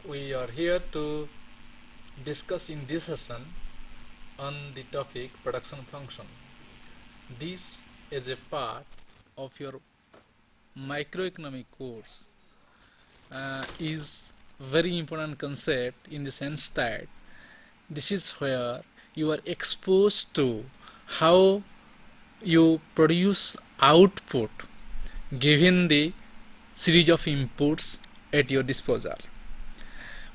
We are here to discuss in this session on the topic production function. This is a part of your microeconomic course. Is very important concept in the sense that this is where you are exposed to how you produce output given the series of inputs at your disposal.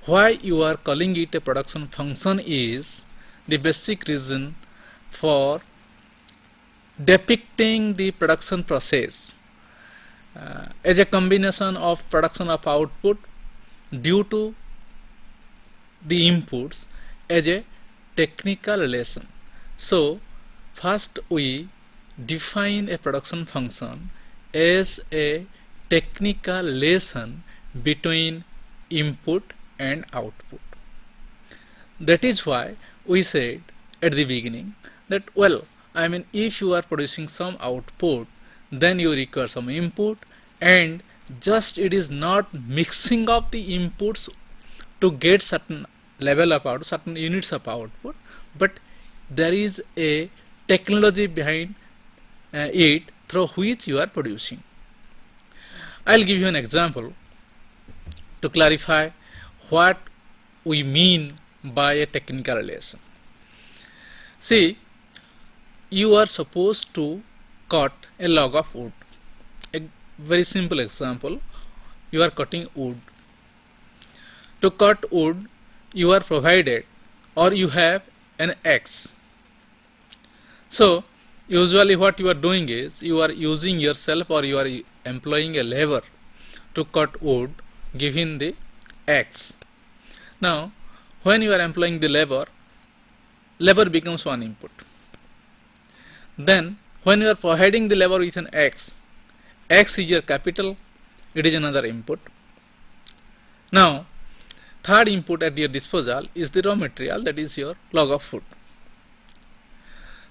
Why you are calling it a production function is the basic reason for depicting the production process as a combination of production of output due to the inputs as a technical relation. So first we define a production function as a technical relation between input and output. That is why we said at the beginning that if you are producing some output, then you require some input, and just it is not mixing of the inputs to get certain level of output, certain units of output, but there is a technology behind it through which you are producing. I'll give you an example to clarify what we mean by a technical relation. See, you are supposed to cut a log of wood. A very simple example, you are cutting wood. To cut wood, you are provided or you have an axe. So usually what you are doing is you are using yourself or you are employing a lever to cut wood given the axe. Now when you are employing the lever becomes one input. Then when you are providing the lever with an axe is your capital, it is another input. Now third input at your disposal is the raw material, that is your log of wood.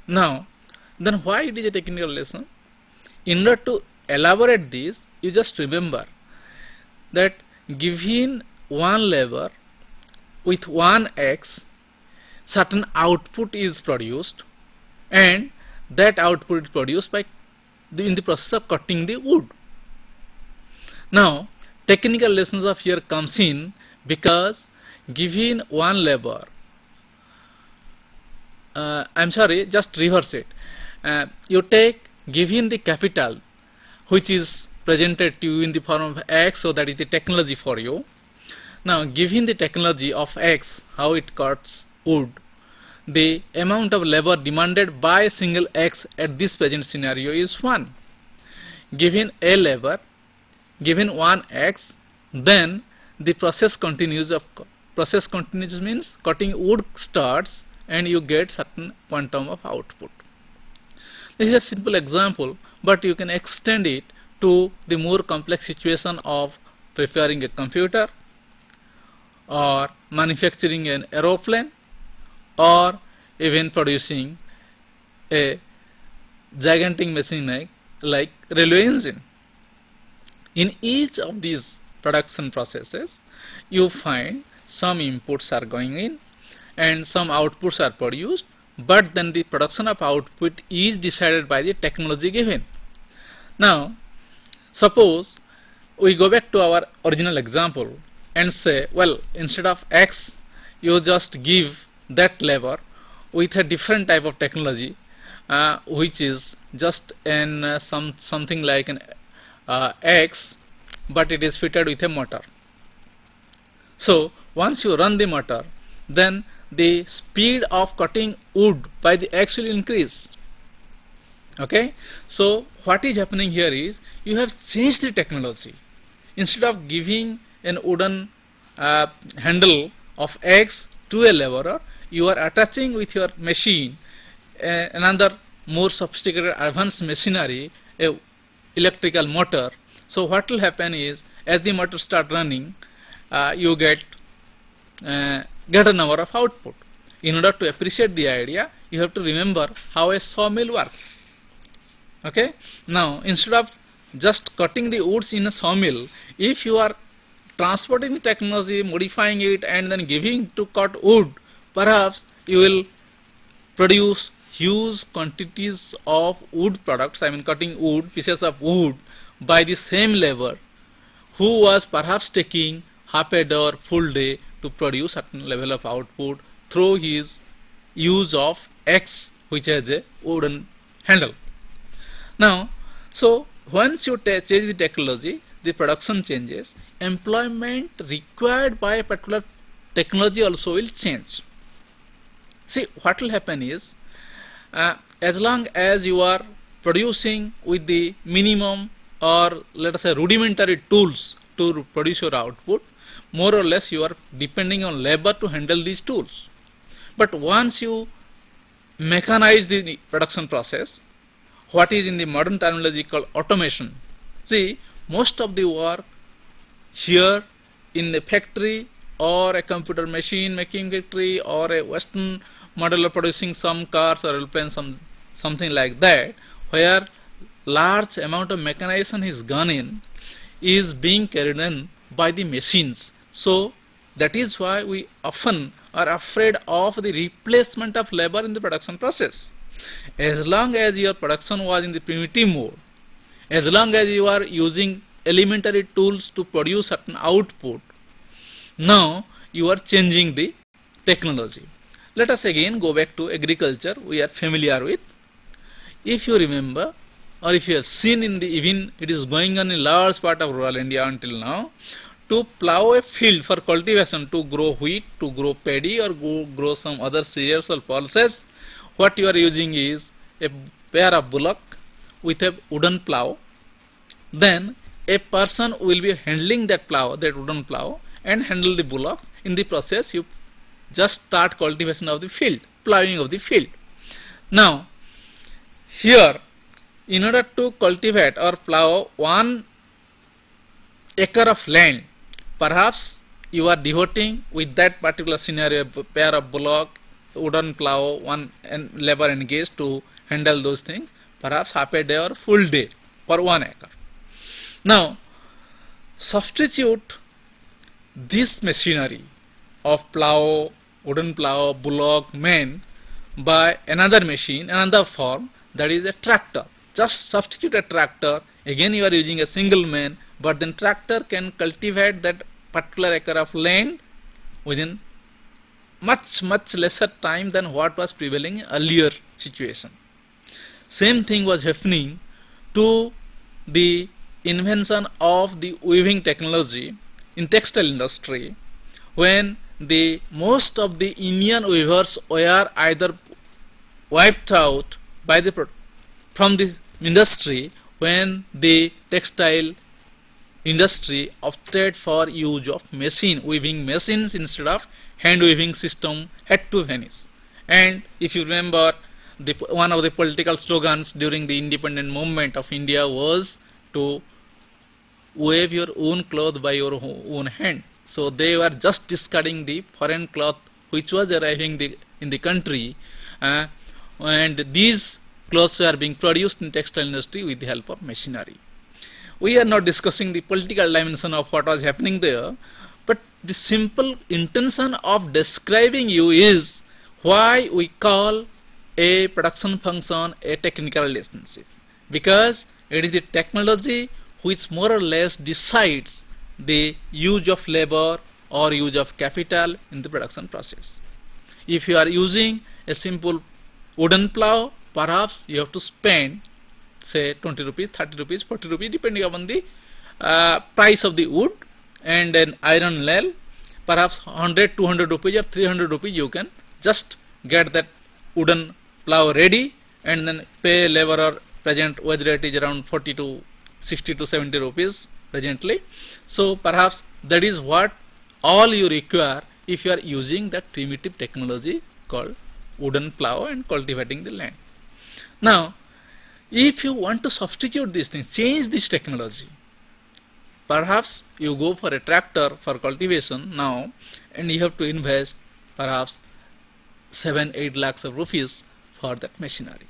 Now then why it is a technical relation? In order to elaborate this, you just remember that given one lever with one axe, certain output is produced, and that output is produced by in the process of cutting the wood. Now technical lessons of here comes in because given one lever, just reverse it. You take given the capital which is presented to you in the form of X, so that is the technology for you. Now given the technology of X, how it cuts wood, the amount of labor demanded by a single X at this present scenario is 1. Given a labor, given one X, then the process continues. Process continues means cutting wood starts and you get certain quantum of output. This is a simple example, but you can extend it to the more complex situation of preparing a computer or manufacturing an aeroplane or even producing a gigantic machine like railway engine. In each of these production processes, you find some inputs are going in and some outputs are produced, but then the production of output is decided by the technology given. Now suppose we go back to our original example and say, instead of X, you just give that lever with a different type of technology, which is just an something like an X, but it is fitted with a motor. So once you run the motor, then the speed of cutting wood by the X will increase. Okay, so what is happening here is you have changed the technology. Instead of giving an wooden handle of X to a leveler, you are attaching with your machine another more sophisticated advanced machinery, a electrical motor. So what will happen is, as the motor start running, you get a number of output. In order to appreciate the idea, you have to remember how a sawmill works. Okay. Now instead of just cutting the woods in a sawmill, if you are transporting the technology, modifying it, and then giving to cut wood, perhaps you will produce huge quantities of wood products, I mean cutting wood, pieces of wood, by the same labor who was perhaps taking half a day or full day to produce certain level of output through his use of X, which has a wooden handle. Now, so once you change the technology, the production changes, employment required by a particular technology also will change. See, what will happen is, as long as you are producing with the minimum or let us say rudimentary tools to produce your output, more or less you are depending on labor to handle these tools. But once you mechanize the production process, what is in the modern terminology called automation. See, most of the work here in the factory or a computer machine making factory or a Western model of producing some cars or airplanes, something like that, where large amount of mechanization is gone in, is being carried on by the machines. So that is why we often are afraid of the replacement of labor in the production process. As long as your production was in the primitive mode, as long as you are using elementary tools to produce certain output, now you are changing the technology. Let us again go back to agriculture we are familiar with. If you remember, or if you have seen in the even it is going on in large part of rural India until now, to plow a field for cultivation, to grow wheat, to grow paddy or grow some other cereals or pulses, what you are using is a pair of bullock with a wooden plow. Then a person will be handling that plow, that wooden plow, and handle the bullock. In the process, you just start cultivation of the field, plowing of the field. Now, here, in order to cultivate or plow 1 acre of land, perhaps you are devoting with that particular scenario a pair of bullock, wooden plow, one labor engaged to handle those things, perhaps half a day or full day for 1 acre. Now, substitute this machinery of plow, wooden plow, bullock, man by another machine, another form, that is a tractor. Just substitute a tractor, again you are using a single man, but then tractor can cultivate that particular acre of land within much lesser time than what was prevailing in earlier situation. Same thing was happening to the invention of the weaving technology in textile industry, when the most of the Indian weavers were either wiped out by from the industry when the textile industry opted for use of weaving machines instead of hand weaving system had to vanish. And if you remember, one of the political slogans during the independent movement of India was to weave your own cloth by your own hand. So they were just discarding the foreign cloth which was arriving in the country, and these clothes were being produced in textile industry with the help of machinery. We are not discussing the political dimension of what was happening there, but the simple intention of describing you is why we call a production function a technical relationship, because it is the technology which more or less decides the use of labor or use of capital in the production process. If you are using a simple wooden plow, perhaps you have to spend say 20 rupees, 30 rupees, 40 rupees depending upon the price of the wood, and an iron nail, perhaps 100, 200 rupees or 300 rupees you can just get that wooden plow ready, and then pay laborer. Present wage rate is around 40 to 60 to 70 rupees presently. So perhaps that is what all you require if you are using that primitive technology called wooden plow and cultivating the land. Now, if you want to substitute these things, change this technology, perhaps you go for a tractor for cultivation now, and you have to invest perhaps 7-8 lakhs of rupees for that machinery.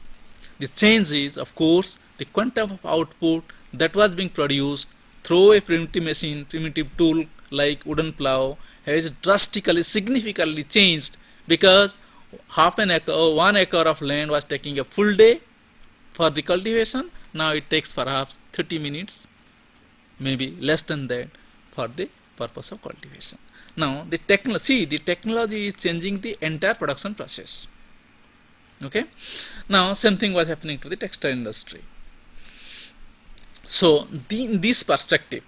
The change is, of course, the quantum of output that was being produced through a primitive machine, primitive tool like wooden plow has drastically, significantly changed, because half an acre or 1 acre of land was taking a full day for the cultivation. Now it takes perhaps 30 minutes, maybe less than that, for the purpose of cultivation. Now the technology is changing the entire production process. Okay. Now same thing was happening to the textile industry. So in this perspective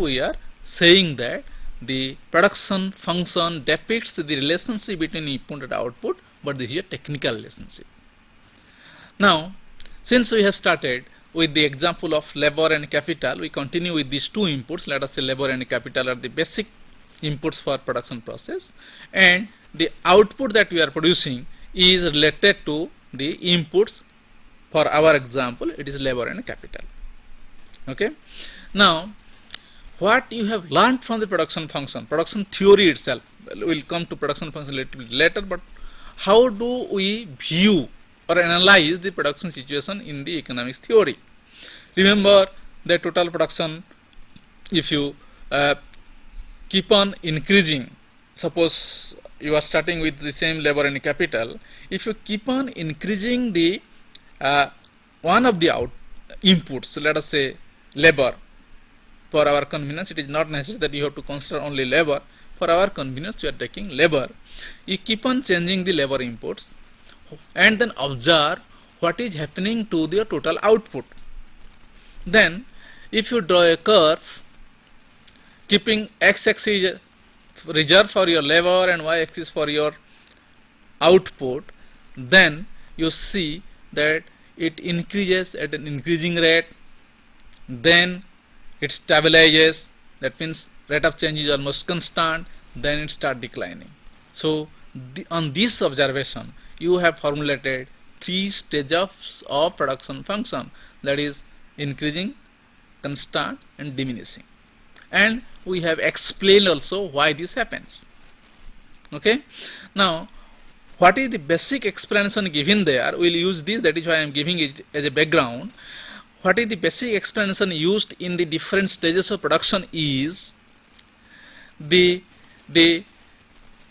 we are saying that the production function depicts the relationship between input and output, but this is a technical relationship. Now, since we have started with the example of labor and capital, we continue with these two inputs. Let us say labor and capital are the basic inputs for production process, and the output that we are producing is related to the inputs. For our example, it is labor and capital. Okay. Now, what you have learned from the production function, production theory itself, we will come to production function a little bit later, but how do we view or analyze the production situation in the economics theory? Remember the total production, if you keep on increasing, suppose you are starting with the same labor and capital, if you keep on increasing the one of the inputs, let us say labor, for our convenience, it is not necessary that you have to consider only labor. For our convenience, you are taking labor. You keep on changing the labor inputs and then observe what is happening to the total output. Then, if you draw a curve, keeping x-axis reserved for your labor and y-axis for your output, then you see that it increases at an increasing rate, then it stabilizes, that means rate of change is almost constant, then it starts declining. So on this observation, you have formulated 3 stages of production function, that is increasing, constant and diminishing. And we have explained also why this happens. Okay. Now, what is the basic explanation given there? We will use this, that is why I am giving it as a background. What is the basic explanation used in the different stages of production is the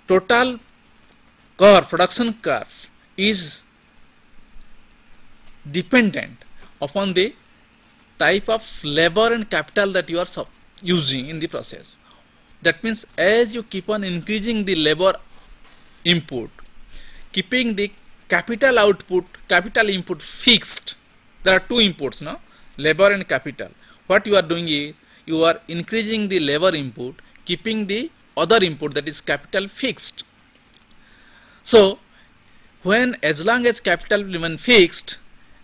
total curve, production curve is dependent upon the type of labor and capital that you are using in the process. That means as you keep on increasing the labor input, keeping the capital input fixed, there are two inputs now, labor and capital. What you are doing is you are increasing the labor input, keeping the other input, that is capital, fixed. So as long as capital remain fixed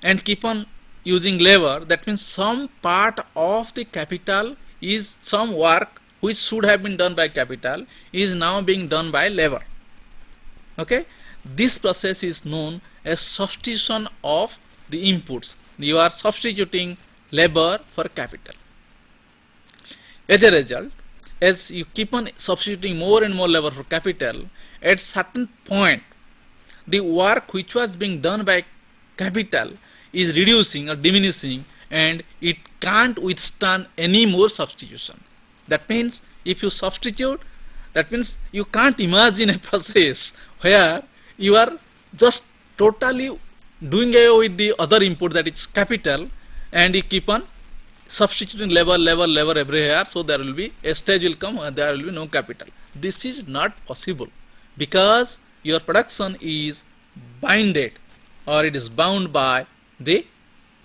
and keep on using labor, that means some part of the capital is some work which should have been done by capital is now being done by labor. Okay. This process is known as substitution of the inputs. You are substituting labor for capital. As a result, as you keep on substituting more and more labor for capital, at certain point, the work which was being done by capital is reducing or diminishing, and it can't withstand any more substitution. That means if you substitute, that means you can't imagine a process where you are just totally doing away with the other input, that is capital, and you keep on substituting labor everywhere, so there will be a stage will come where there will be no capital. This is not possible because your production is binded or it is bound by the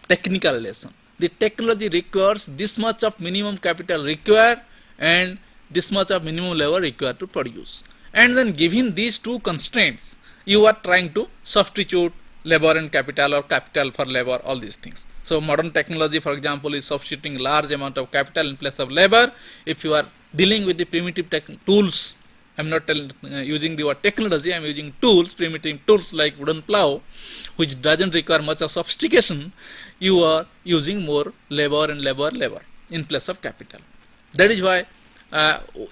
technical relation. The technology requires this much of minimum capital required and this much of minimum labor required to produce. And then given these two constraints, you are trying to substitute labor and capital or capital for labor, all these things. So modern technology, for example, is substituting large amount of capital in place of labor. If you are dealing with the primitive tools, I am not using the word technology, I am using tools, primitive tools like wooden plow, which doesn't require much of sophistication, you are using more labor and labor in place of capital. That is why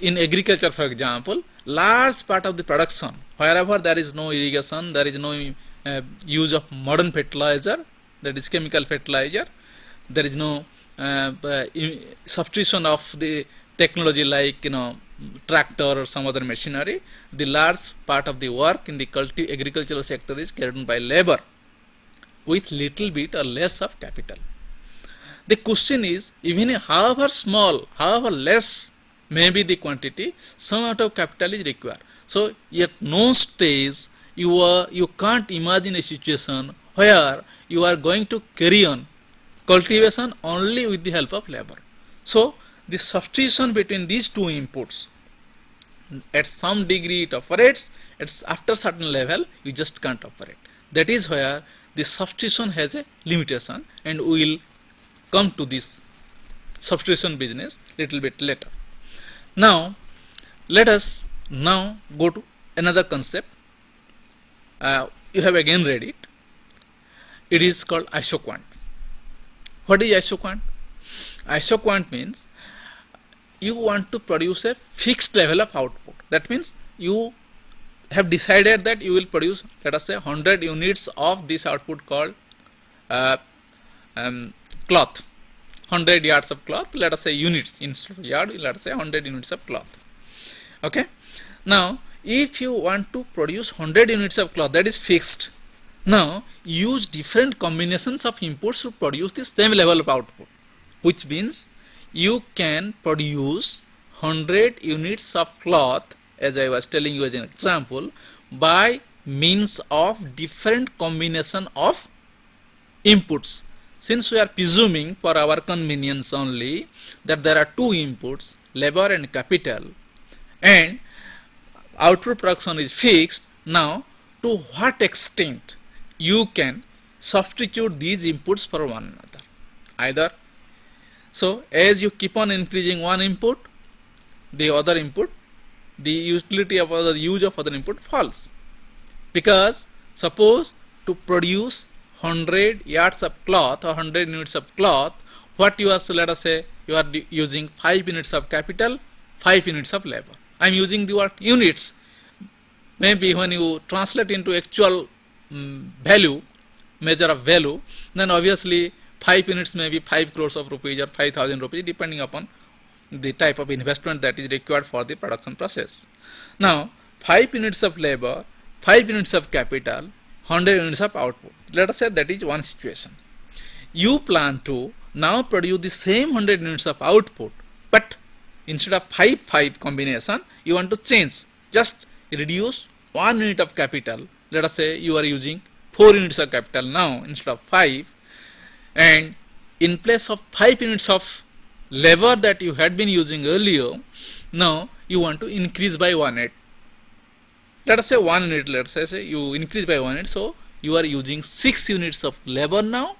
in agriculture, for example, large part of the production, wherever there is no irrigation, there is no use of modern fertilizer, that is chemical fertilizer, there is no substitution of the technology like tractor or some other machinery, the large part of the work in the agricultural sector is carried on by labor with little bit or less of capital. The question is, even however small, however less may be the quantity, some amount of capital is required. So at no stage you can't imagine a situation where you are going to carry on cultivation only with the help of labor. So the substitution between these two inputs, at some degree it operates, after certain level you just can't operate. That is where the substitution has a limitation, and we will come to this substitution business little bit later. Now let us now go to another concept. You have again read it. It is called isoquant. What is isoquant? Isoquant means you want to produce a fixed level of output. That means you have decided that you will produce, let us say, 100 units of this output called cloth. 100 yards of cloth, let us say units, instead of yard, let us say 100 units of cloth. Okay. Now if you want to produce 100 units of cloth, that is fixed. Now use different combinations of inputs to produce the same level of output, which means you can produce 100 units of cloth, as I was telling you as an example, by means of different combination of inputs. Since we are presuming for our convenience only that there are two inputs, labor and capital, and output production is fixed, now to what extent you can substitute these inputs for one another? Either, so as you keep on increasing one input, the other input, the utility of other use of other input falls. Because suppose to produce 100 yards of cloth or 100 units of cloth, what you are, so let us say you are using 5 units of capital, 5 units of labor. I am using the word units. Maybe when you translate into actual value, measure of value, then obviously 5 units may be 5 crores of rupees or 5,000 rupees, depending upon the type of investment that is required for the production process. Now 5 units of labor, 5 units of capital, 100 units of output. Let us say that is one situation. You plan to now produce the same 100 units of output, but instead of 5-5 combination, you want to change. Just reduce 1 unit of capital. Let us say you are using 4 units of capital now instead of 5, and in place of 5 units of labor that you had been using earlier, now you want to increase by 1 unit. Let us say 1 unit, let us say you increase by 1 unit, so you are using 6 units of labor now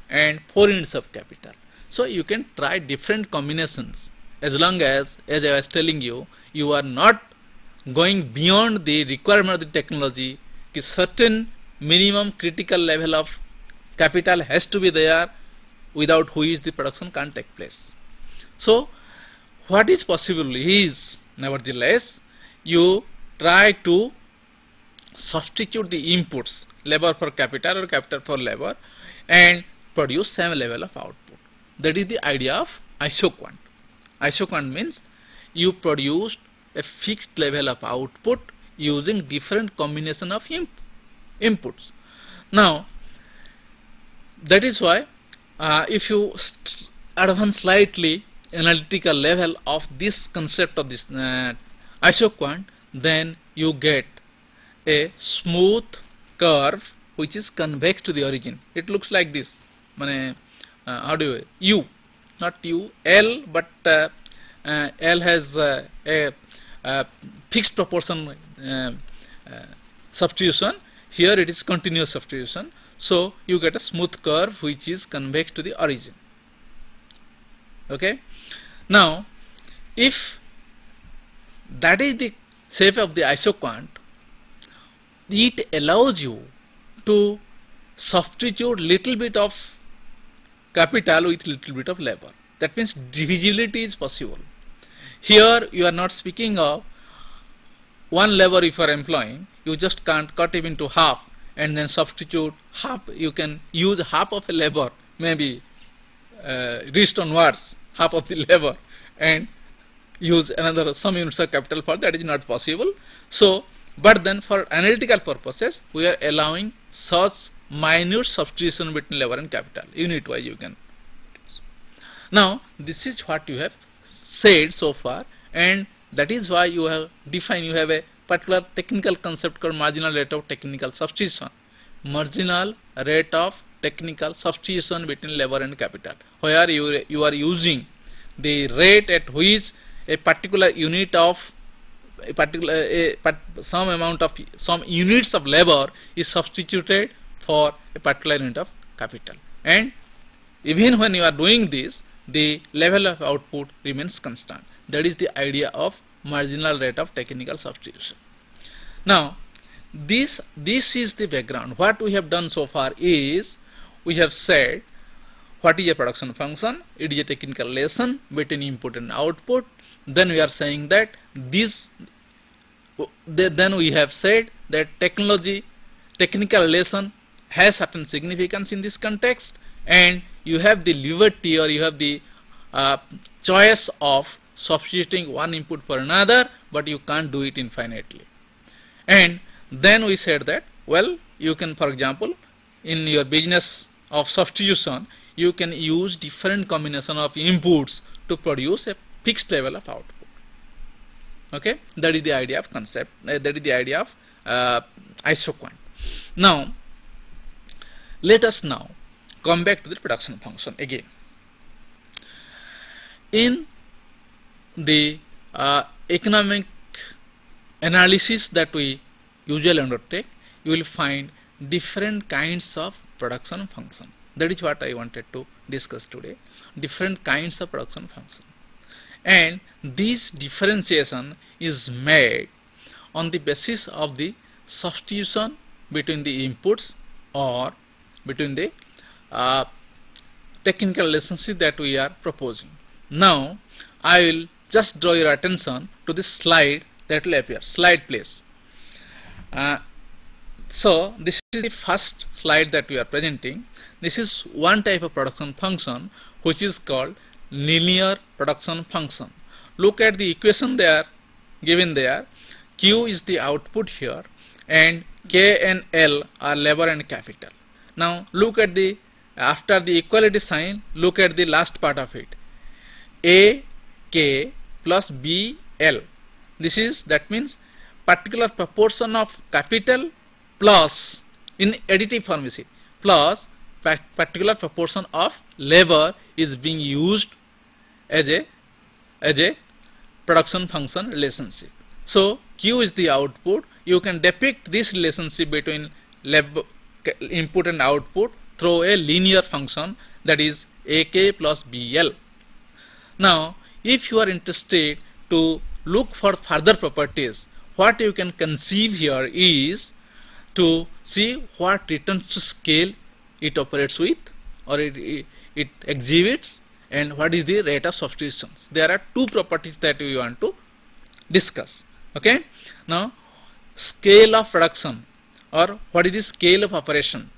and 4 units of capital. So you can try different combinations, as long as I was telling you, you are not going beyond the requirement of the technology. A certain minimum critical level of capital has to be there, without which the production can't take place. So what is possible is, nevertheless, you try to substitute the inputs, labor for capital or capital for labor, and produce same level of output. That is the idea of isoquant. Isoquant means you produced a fixed level of output using different combination of inputs. Now that is why if you advance slightly analytical level of this concept of this isoquant, then you get a smooth curve which is convex to the origin. It looks like this. How do you, not U, L, but L has a fixed proportion substitution. Here it is continuous substitution. So you get a smooth curve which is convex to the origin. Okay. Now if that is the shape of the isoquant, it allows you to substitute little bit of capital with little bit of labor. That means divisibility is possible. Here you are not speaking of one labor if you are employing, you just can't cut it into half and then substitute half. You can use half of a labor, maybe wrist onwards, half of the labor, and use another some units of capital for that is not possible. So, but then for analytical purposes, we are allowing such minute substitution between labor and capital, unit wise you can. Now, this is what you have said so far, and that is why you have defined, you have a particular technical concept called marginal rate of technical substitution. Marginal rate of technical substitution between labor and capital, where you are using the rate at which a particular unit of a particular some units of labor is substituted for a particular unit of capital, and even when you are doing this, the level of output remains constant. That is the idea of marginal rate of technical substitution. Now, this is the background. What we have done so far is we have said what is a production function. It is a technical relation between input and output. Then we are saying that then we have said that technical relation has certain significance in this context, and you have the liberty or you have the choice of substituting one input for another, but you can't do it infinitely. And then we said that, well, you can, for example, in your business of substitution, you can use different combination of inputs to produce a fixed level of output. Okay, that is the idea of concept, that is the idea of isoquant. Now, let us now come back to the production function again. In the economic analysis that we usually undertake, you will find different kinds of production function. That is what I wanted to discuss today. Different kinds of production function, and this differentiation is made on the basis of the substitution between the inputs or between the technical relationship that we are proposing. Now, I will just draw your attention to the slide that will appear. Slide, please. So, this is the first slide that we are presenting. This is one type of production function which is called linear production function. Look at the equation there, given there. Q is the output here, and K and L are labor and capital. Now, look at the, after the equality sign, look at the last part of it. A, K plus B, L. This is, that means particular proportion of capital plus, in additive form you see, plus particular proportion of labor is being used as a production function relationship. So, Q is the output. You can depict this relationship between input and output through a linear function, that is AK plus BL. Now, if you are interested to look for further properties, what you can conceive here is to see what returns to scale it operates with, or it exhibits, and what is the rate of substitutions. There are two properties that we want to discuss. Okay. Now, scale of production, or what is the scale of operation.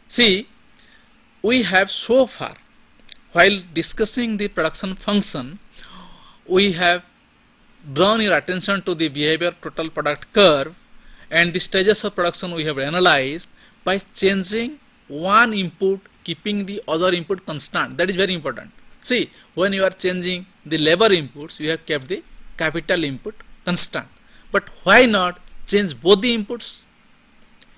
See, we have so far, while discussing the production function, we have drawn your attention to the behavior total product curve, and the stages of production we have analyzed by changing one input, keeping the other input constant. That is very important. See, when you are changing the labor inputs, you have kept the capital input constant. But why not change both the inputs?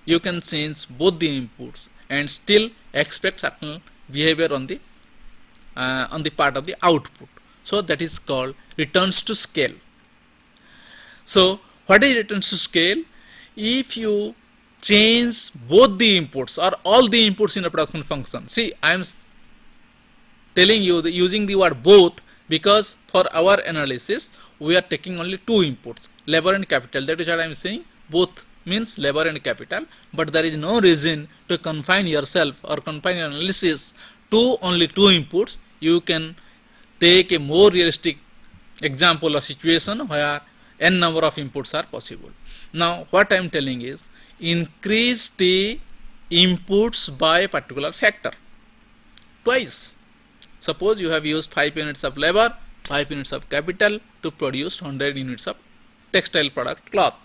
You can change both the inputs and still expect certain behavior on the part of the output. So that is called returns to scale. So what is returns to scale? If you change both the inputs or all the inputs in a production function. See, I am telling you using the word both because for our analysis we are taking only two inputs, labor and capital. That is what I am saying. Both means labor and capital, but there is no reason to confine yourself or confine your analysis to only two inputs. You can take a more realistic example of situation where n number of inputs are possible. Now, what I am telling is, increase the inputs by a particular factor twice. Suppose you have used 5 units of labor, 5 units of capital to produce 100 units of textile product cloth.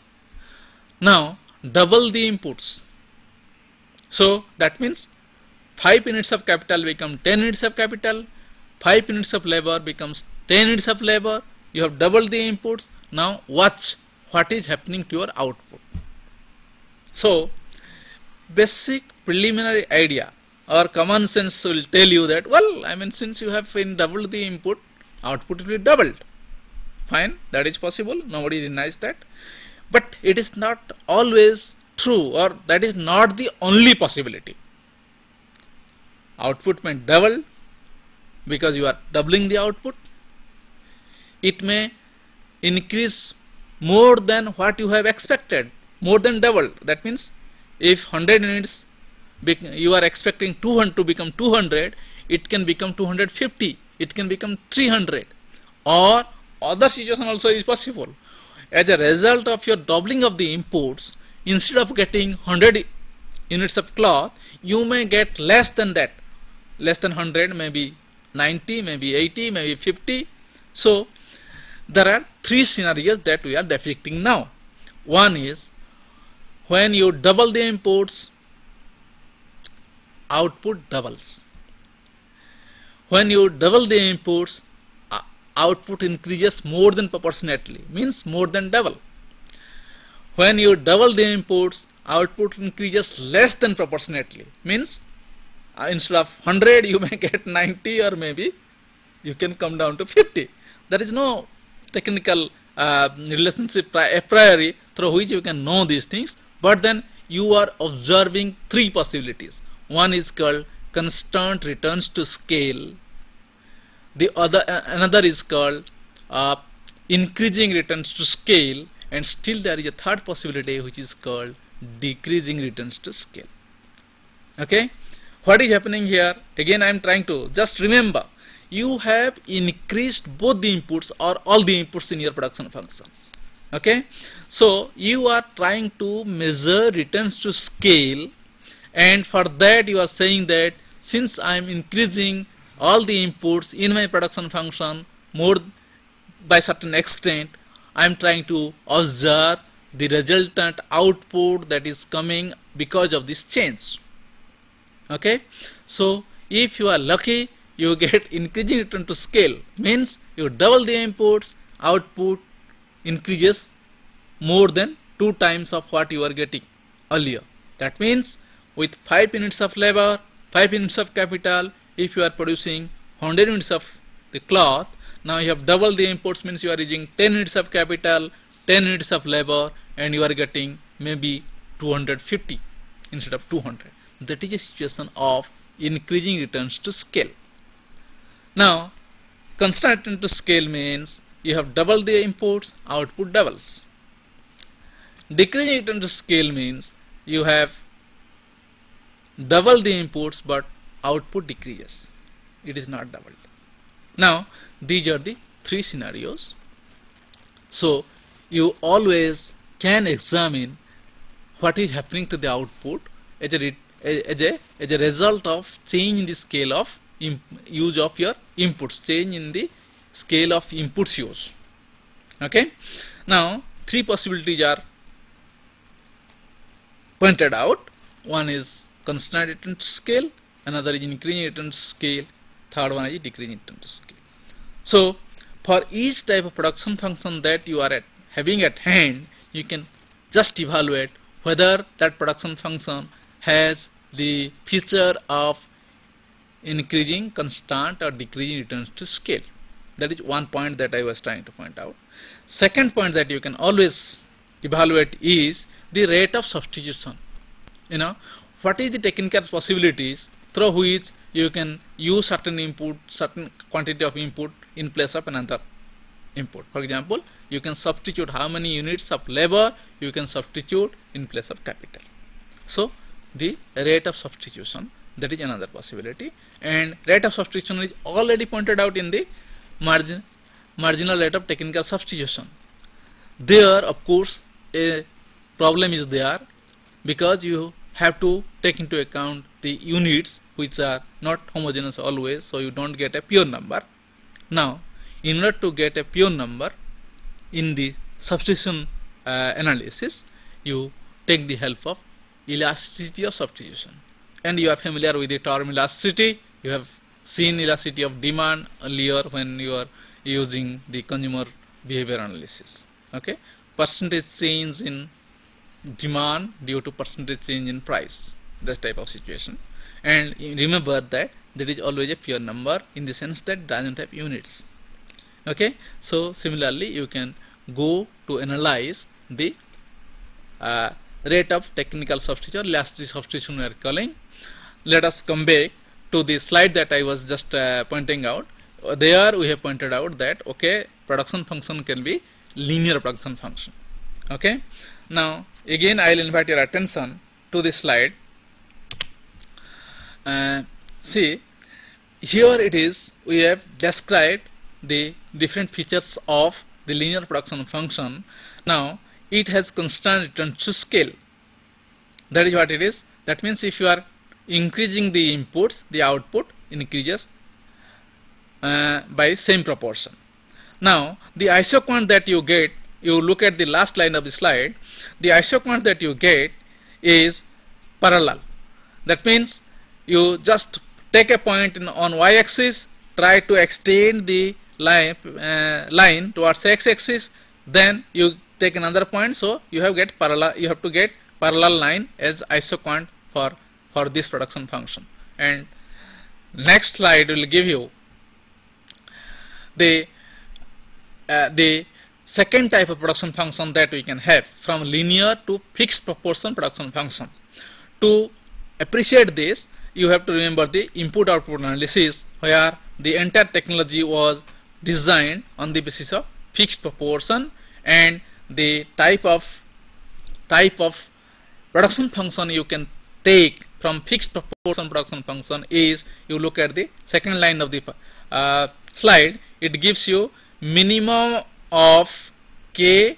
Now double the inputs. So that means 5 units of capital become 10 units of capital, 5 units of labor becomes 10 units of labor. You have doubled the inputs. Now watch what is happening to your output. So basic preliminary idea or common sense will tell you that, well, I mean, since you have doubled the input, output will be doubled. Fine, that is possible, nobody denies that. But it is not always true, or that is not the only possibility. Output may double because you are doubling the output. It may increase more than what you have expected, more than double. That means if 100 units you are expecting 200 to become 200, it can become 250, it can become 300, or other situation also is possible. As a result of your doubling of the inputs, instead of getting 100 units of cloth, you may get less than that, less than 100, maybe 90, maybe 80, maybe 50. So there are three scenarios that we are depicting now. One is when you double the inputs, output doubles. When you double the inputs, output increases more than proportionately, means more than double. When you double the inputs, output increases less than proportionately, means instead of 100 you may get 90, or maybe you can come down to 50. There is no technical relationship a priori through which you can know these things, but then you are observing three possibilities. One is called constant returns to scale. The another is called increasing returns to scale, and still there is a third possibility which is called decreasing returns to scale. Okay, what is happening here? Again, I am trying to just remember, you have increased both the inputs or all the inputs in your production function. Okay, so you are trying to measure returns to scale, and for that you are saying that since I am increasing all the inputs in my production function more by certain extent, I am trying to observe the resultant output that is coming because of this change. Okay, so if you are lucky, you get increasing return to scale, means you double the inputs, output increases more than 2 times of what you are getting earlier. That means with 5 units of labor, 5 units of capital, if you are producing 100 units of the cloth, now you have doubled the inputs, means you are using 10 units of capital, 10 units of labor, and you are getting maybe 250 instead of 200. That is a situation of increasing returns to scale. Now constant return to scale means you have doubled the inputs, output doubles. Decreasing return to scale means you have doubled the inputs but output decreases, it is not doubled. Now these are the three scenarios. So you always can examine what is happening to the output as a result of change in the scale of use of your inputs, change in the scale of inputs used. Okay, now three possibilities are pointed out. One is constant return to scale, another is increasing return to scale, third one is decreasing return to scale. So for each type of production function that you are having at hand, you can just evaluate whether that production function has the feature of increasing constant or decreasing returns to scale. That is one point that I was trying to point out. Second point that you can always evaluate is the rate of substitution. You know, what is the technical possibilities through which you can use certain input, certain quantity of input in place of another input. For example, you can substitute how many units of labor you can substitute in place of capital. So the rate of substitution, that is another possibility, and rate of substitution is already pointed out in the marginal rate of technical substitution. There of course a problem is there, because you have to take into account the units which are not homogeneous always, so you don't get a pure number. Now in order to get a pure number in the substitution analysis, you take the help of elasticity of substitution. And you are familiar with the term elasticity. You have seen elasticity of demand earlier when you are using the consumer behavior analysis. Okay, percentage change in demand due to percentage change in price, that type of situation. And remember that there is always a pure number in the sense that doesn't have units. Okay, so similarly you can go to analyze the rate of technical substitution, elastic substitution we are calling. Let us come back to the slide that I was just pointing out. There we have pointed out that okay, production function can be linear production function. Okay, now again I will invite your attention to this slide. See, here it is, we have described the different features of the linear production function. Now it has constant return to scale. That is what it is. That means if you are increasing the inputs, the output increases by same proportion. Now the isoquant that you get, you look at the last line of the slide, the isoquant that you get is parallel. That means you just take a point on y-axis, try to extend the line towards x-axis, then you take another point, so you have to get parallel line as isoquant for this production function. And next slide will give you the second type of production function that we can have, from linear to fixed proportion production function. To appreciate this, you have to remember the input output analysis, where the entire technology was designed on the basis of fixed proportion, and the type of production function you can take from fixed proportion production function is, you look at the second line of the slide, it gives you minimum of K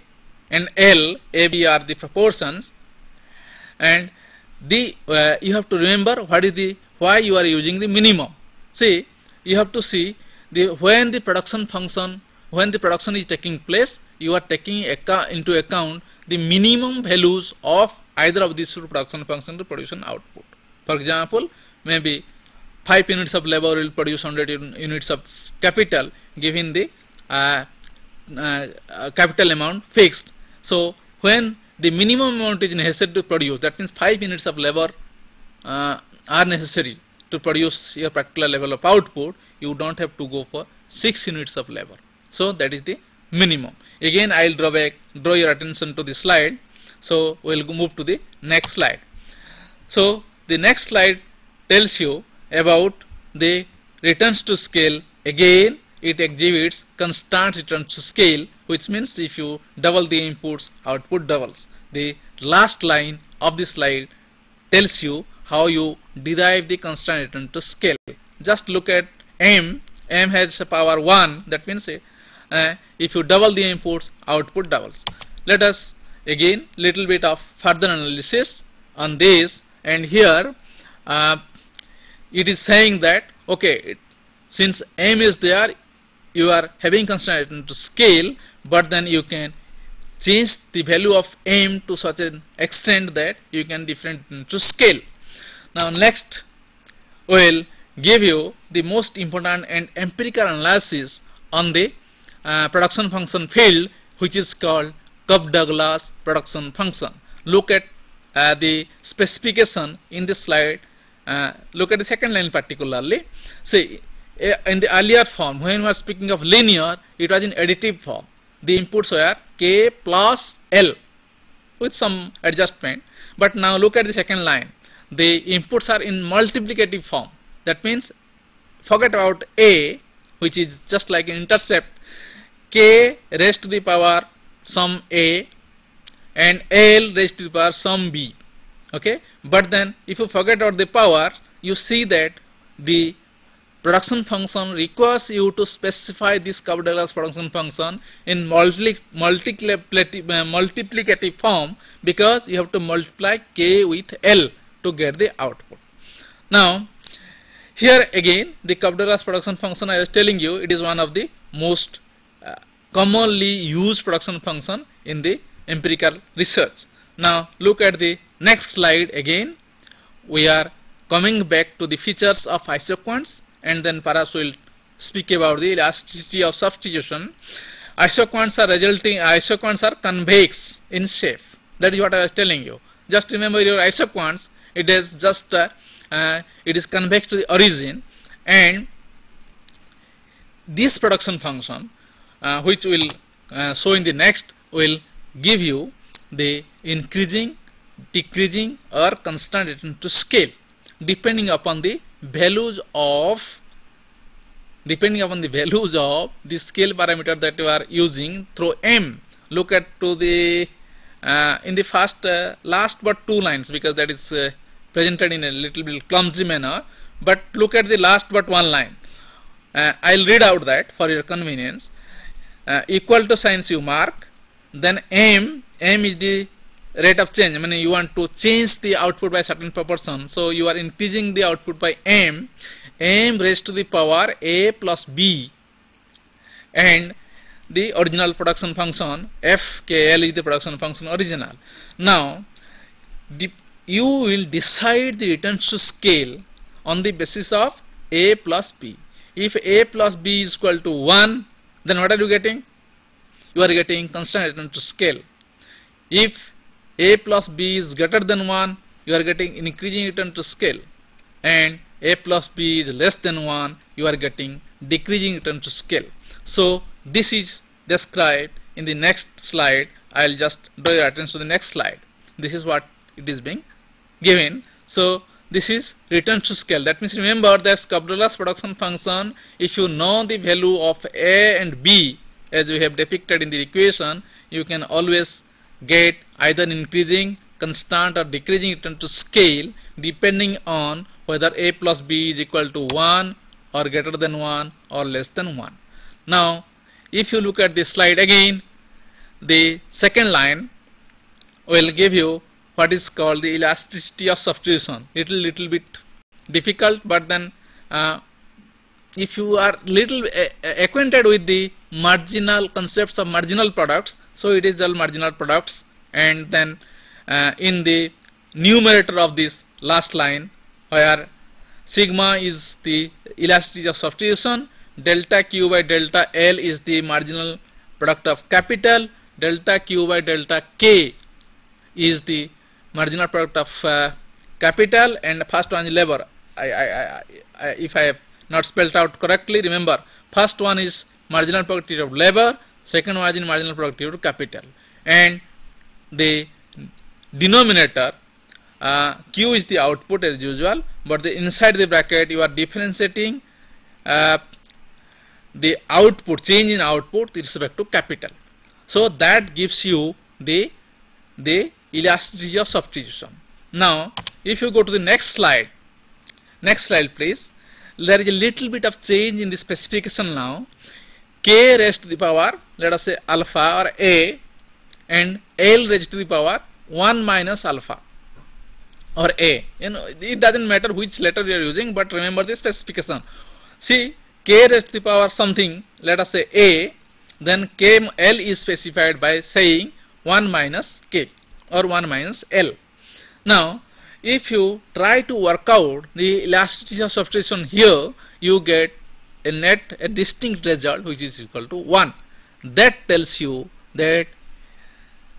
and L, A, B are the proportions, and the you have to remember why you are using the minimum. See, you have to see when the production is taking place, you are taking into account the minimum values of either of these two production functions to produce an output. For example, maybe 5 units of labor will produce 100 units of capital, given the capital amount fixed. So when the minimum amount is necessary to produce, that means 5 units of labor are necessary to produce your particular level of output, you don't have to go for 6 units of labor. So that is the minimum. Again I will draw your attention to the slide. So we will move to the next slide. So the next slide tells you about the returns to scale. Again it exhibits constant return to scale, which means if you double the inputs, output doubles. The last line of the slide tells you how you derive the constant return to scale. Just look at M. M has a power 1. That means if you double the inputs, output doubles. Let us again little bit of further analysis on this. And here it is saying that okay, since M is there, you are having constant return to scale, but then you can change the value of M to such an extent that you can different to scale. Now next we will give you the most important and empirical analysis on the production function field, which is called Cobb-Douglas production function. Look at the specification in this slide. Look at the second line particularly. See, in the earlier form, when we are speaking of linear, it was in additive form. The inputs were K plus L with some adjustment. But now look at the second line. The inputs are in multiplicative form. That means forget about A, which is just like an intercept, K raised to the power some A and L raised to the power some B. Okay, but then if you forget about the power, you see that the production function requires you to specify this Cobb-Douglas production function in multiplicative form, because you have to multiply K with L to get the output. Now here again the Cobb-Douglas production function, I was telling you, it is one of the most commonly used production function in the empirical research. Now look at the next slide again. We are coming back to the features of isoquants, and then perhaps we will speak about the elasticity of substitution. Isoquants are convex in shape. That is what I was telling you. Just remember your isoquants. It is just it is convex to the origin, and this production function, which will show in the next, will give you the increasing, decreasing, or constant return to scale depending upon the values of the scale parameter that you are using through m. Look at to the in the first last but two lines, because that is presented in a little bit clumsy manner, but look at the last but one line. I'll read out that for your convenience. Equal to signs you mark, then m is the rate of change. I mean, you want to change the output by certain proportion, so you are increasing the output by m raised to the power a plus b, and the original production function fkl is the production function original. Now you will decide the returns to scale on the basis of a plus b. If a plus b is equal to 1, then what are you getting? You are getting constant return to scale. If a plus b is greater than 1, you are getting increasing return to scale, and a plus b is less than 1, you are getting decreasing return to scale. So this is described in the next slide. I will just draw your attention to the next slide. This is what it is being given. So this is return to scale. That means remember that Skobderla's production function, if you know the value of a and b as we have depicted in the equation, you can always get either increasing, constant, or decreasing return to scale depending on whether a plus b is equal to 1 or greater than 1 or less than 1. Now if you look at this slide again, the second line will give you what is called the elasticity of substitution. Little bit difficult, but then if you are little acquainted with the marginal concepts of marginal products, so it is all marginal products, and then in the numerator of this last line, where sigma is the elasticity of substitution, delta q by delta L is the marginal product of capital, delta q by delta K is the marginal product of capital, and first one is labor. If I have not spelled out correctly, remember first one is marginal productivity of labor, second one is marginal productivity of capital, and the denominator q is the output as usual, but the inside the bracket you are differentiating the output, change in output with respect to capital. So that gives you the elasticity of substitution. Now if you go to the next slide please, there is a little bit of change in the specification now. K raised to the power, let us say alpha or a, and L raised to the power 1 minus alpha or a. You know, it doesn't matter which letter you are using, but remember the specification. See, k raised to the power something, let us say a, then k L is specified by saying 1 minus k or 1 minus L. Now if you try to work out the elasticity of substitution here, you get a distinct result which is equal to 1. That tells you that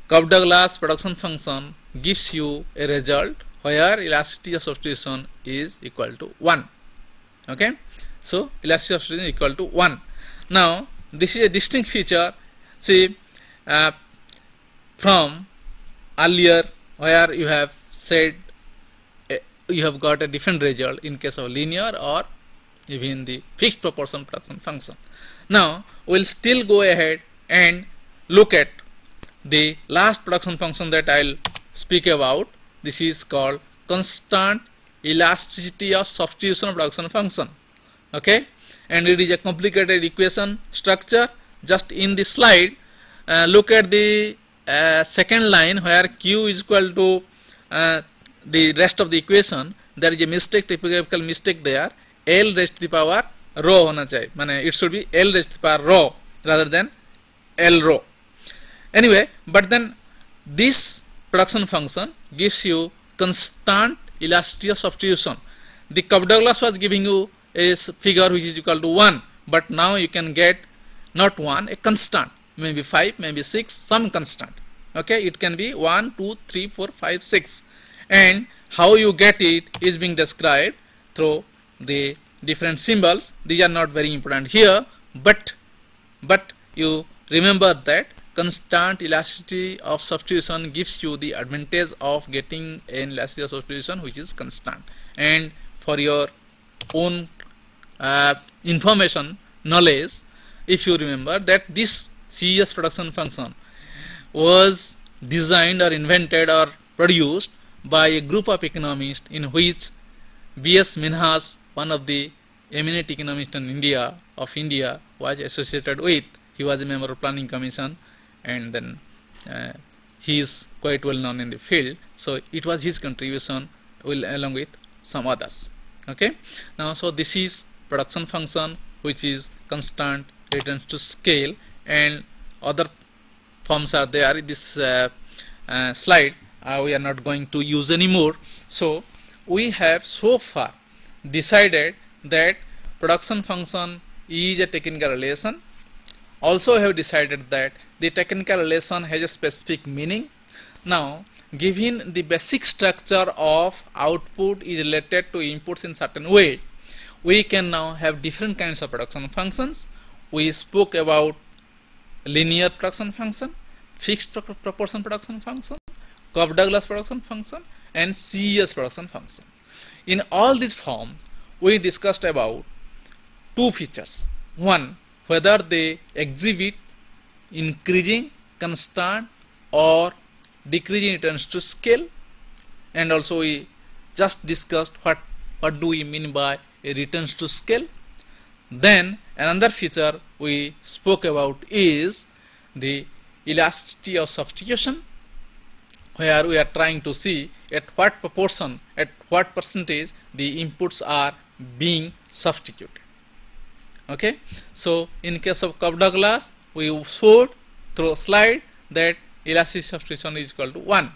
Cobb-Douglas production function gives you a result where elasticity of substitution is equal to 1. Okay, so elasticity of substitution is equal to 1. Now this is a distinct feature. See, from earlier where you have said you have got a different result in case of linear or even the fixed proportion production function. Now we will still go ahead and look at the last production function that I will speak about. This is called constant elasticity of substitution production function. Okay, and it is a complicated equation structure. Just in the slide, look at the second line where q is equal to the rest of the equation. There is a mistake, typographical mistake there. L raised to the power रो होना चाहिए, माने it should be L raised to the power rho rather than L rho. Anyway, but then this production function gives you constant elasticity of substitution. The Cobb-Douglas was giving you a figure which is equal to 1, but now you can get not 1, a constant, maybe 5, maybe 6, some constant. Okay, it can be 1, 2, 3, 4, 5, 6, and how you get it is being described through the different symbols. These are not very important here, but you remember that constant elasticity of substitution gives you the advantage of getting an elasticity of substitution which is constant. And for your own information knowledge, if you remember that this CES production function was designed or invented or produced by a group of economists in which B.S. Minhas, one of the eminent economists in India, was associated with. He was a member of Planning Commission, and then he is quite well known in the field. So it was his contribution along with some others. Okay. Now, so this is production function which is constant, returns to scale, and other forms are there in this slide. We are not going to use anymore. So we have so far decided that production function is a technical relation. Also we have decided that the technical relation has a specific meaning. Now, given the basic structure of output is related to inputs in certain way, we can now have different kinds of production functions. We spoke about linear production function, fixed proportion production function, Cobb-Douglas production function, and CES production function. In all these forms, we discussed about two features. One, whether they exhibit increasing, constant, or decreasing returns to scale, and also we just discussed what do we mean by a returns to scale. Then another feature we spoke about is the elasticity of substitution, where we are trying to see at what proportion, at what percentage the inputs are being substituted. Okay, so in case of Cobb-Douglas, we showed through a slide that elasticity substitution is equal to 1.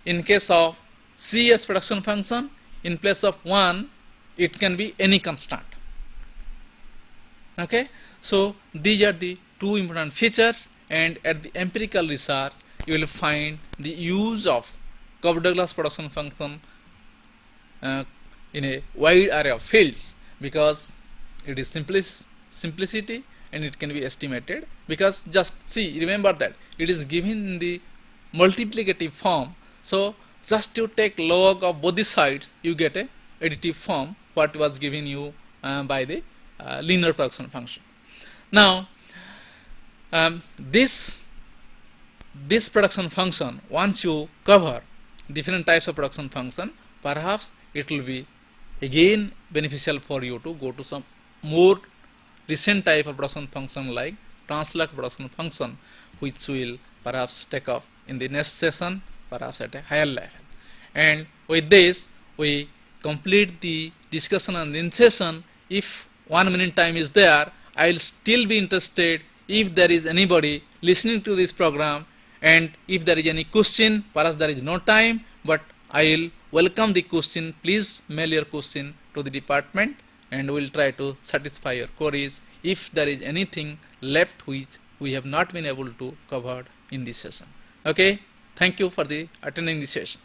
In case of CES production function, in place of 1, it can be any constant. Okay, so these are the two important features, and at the empirical research, you will find the use of Cobb-Douglas production function in a wide array of fields, because it is simplicity and it can be estimated. Because just see, remember that it is given in the multiplicative form, so just to take log of both the sides, you get a additive form what was given you by the linear production function. Now, this production function, once you cover different types of production function, perhaps it will be again beneficial for you to go to some more recent type of production function like Translac production function, which will perhaps take off in the next session, perhaps at a higher level. And with this, we complete the discussion on the session. If 1 minute time is there, I will still be interested if there is anybody listening to this program, and if there is any question. Perhaps there is no time, but I will welcome the question. Please mail your question to the department, and we will try to satisfy your queries if there is anything left which we have not been able to cover in this session. Okay, thank you for the attending the session.